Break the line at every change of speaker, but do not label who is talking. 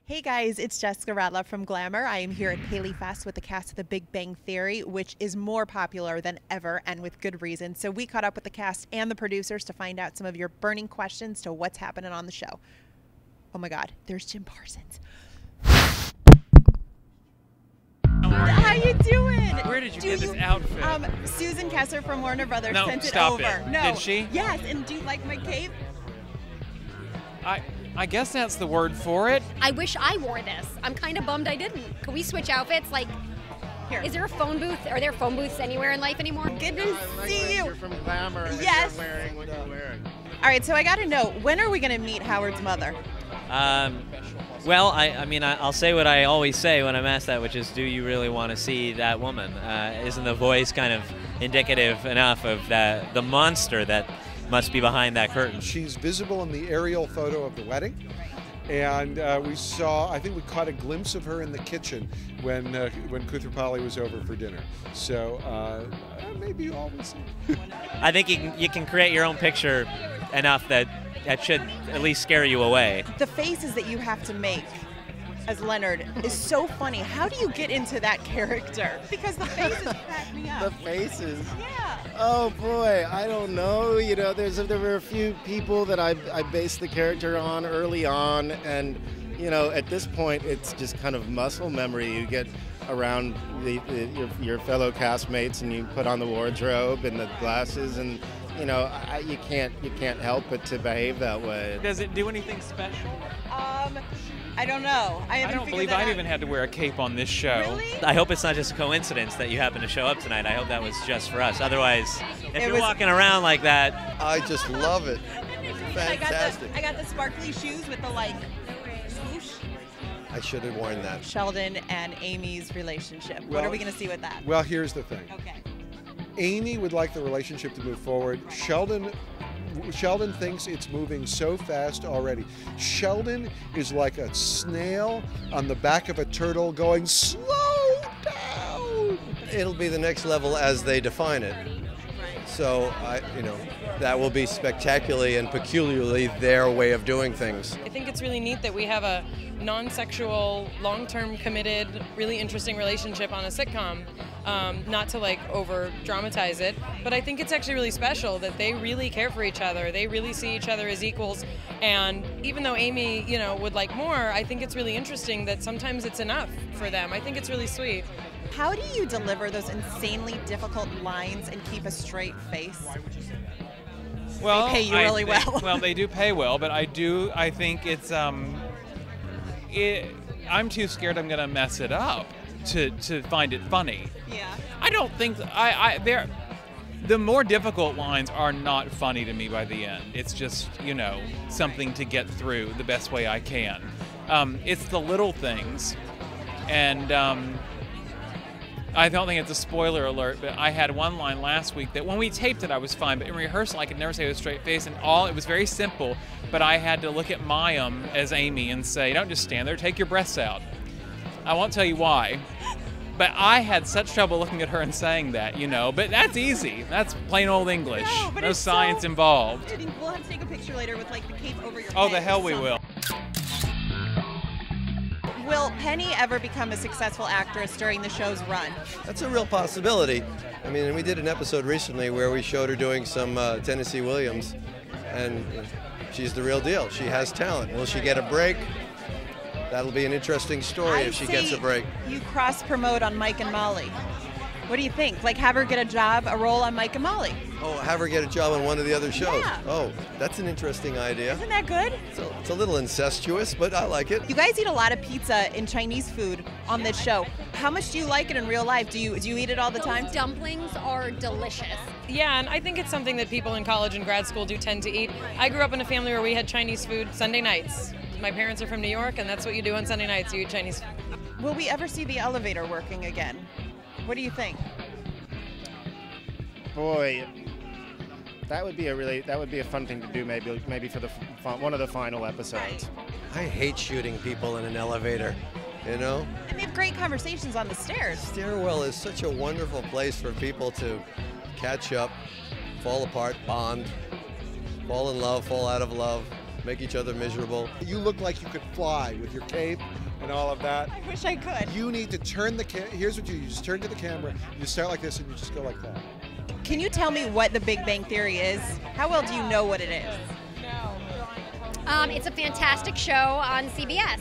Hey guys, it's Jessica Radloff from Glamour. I am here at Paley Fest with the cast of The Big Bang Theory, which is more popular than ever and with good reason. So we caught up with the cast and the producers to find out some of your burning questions to what's happening on the show. Oh my God, there's Jim Parsons. How you doing?
Where did you get this outfit?
Susan Kessler from Warner Brothers
No,
sent it
stop
over.
it.
No.
Did she?
Yes, and do you like my cape?
I guess that's the word for it.
I wish I wore this. I'm kind of bummed I didn't. Can we switch outfits? Like,
Here.
is there a phone booth? Are there phone booths anywhere in life anymore?
Good to see you.
You're from Glamour. And
Yes.
You're wearing what you're wearing.
All right, so I got to know, when are we going to meet Howard's mother?
Well, I'll say what I always say when I'm asked that, which is, do you really want to see that woman? Isn't the voice kind of indicative enough of the monster that must be behind that curtain?
She's visible in the aerial photo of the wedding. And I think we caught a glimpse of her in the kitchen when Koothrappali was over for dinner. So maybe all we see.
I think you can create your own picture enough that should at least scare you away.
The faces that you have to make as Leonard is so funny. How do you get into that character? Because the faces crack me up.
The faces.
Yeah.
Oh boy, I don't know. You know, there were a few people that I based the character on early on, and you know, at this point, it's just kind of muscle memory. You get around your fellow castmates, and you put on the wardrobe and the glasses, and you know, you can't help but to behave that way.
Does it do anything special?
I don't know.
I don't believe I've even had to wear a cape on this show.
Really?
I hope it's not just a coincidence that you happen to show up tonight. I hope that was just for us. Otherwise, if you're walking around like that,
I just love it. Fantastic.
I got the sparkly shoes with the swoosh.
I should have worn that.
Sheldon and Amy's relationship. What are we going to see with that?
Well, here's the thing.
Okay.
Amy would like the relationship to move forward. Sheldon thinks it's moving so fast already. Sheldon is like a snail on the back of a turtle going, slow down.
It'll be the next level as they define it. So, that will be spectacularly and peculiarly their way of doing things.
I think it's really neat that we have a non-sexual, long-term committed, really interesting relationship on a sitcom. Not to over dramatize it, but I think it's actually really special that they really care for each other. They really see each other as equals, and even though Amy, would like more, I think it's really interesting that sometimes it's enough for them. I think it's really sweet.
How do you deliver those insanely difficult lines and keep a straight face?
Well,
They pay you really well.
Well, they do pay well, but I think it's I'm too scared I'm gonna mess it up to find it funny.
Yeah.
I don't think the more difficult lines are not funny to me by the end. It's just, something to get through the best way I can. It's the little things, and I don't think it's a spoiler alert, but I had one line last week that when we taped it I was fine, but in rehearsal I could never say it with a straight face, and it was very simple, but I had to look at Mayim as Amy and say, don't just stand there, take your breaths out. I won't tell you why, but I had such trouble looking at her and saying that, but that's easy. That's plain old English. No science involved.
We'll have to take a picture later with the cape over your
Oh,
head
the hell
or
we
something.
will.
Will Penny ever become a successful actress during the show's run?
That's a real possibility. I mean, we did an episode recently where we showed her doing some Tennessee Williams, and she's the real deal. She has talent. Will she get a break? That'll be an interesting story if she gets a break.
You cross-promote on Mike and Molly. What do you think? Have her get a role on Mike and Molly?
Oh, have her get a job on one of the other shows.
Yeah.
Oh, that's an interesting idea.
Isn't that good?
It's a little incestuous, but I like it.
You guys eat a lot of pizza and Chinese food on this show. How much do you like it in real life? Do you eat it all the time?
Those dumplings are delicious.
Yeah, and I think it's something that people in college and grad school do tend to eat. I grew up in a family where we had Chinese food Sunday nights. My parents are from New York, and that's what you do on Sunday nights. You eat Chinese food.
Will we ever see the elevator working again? What do you think?
Boy, that would be a fun thing to do. Maybe for one of the final episodes.
I hate shooting people in an elevator.
And they have great conversations on the stairs.
Stairwell is such a wonderful place for people to catch up, fall apart, bond, fall in love, fall out of love. make each other miserable.
You look like you could fly with your cape and all of that.
I wish I could.
You need to turn the here's what you do. You just turn to the camera, you start like this, and you just go like that.
Can you tell me what The Big Bang Theory is? How well do you know what it is?
It's a fantastic show on CBS.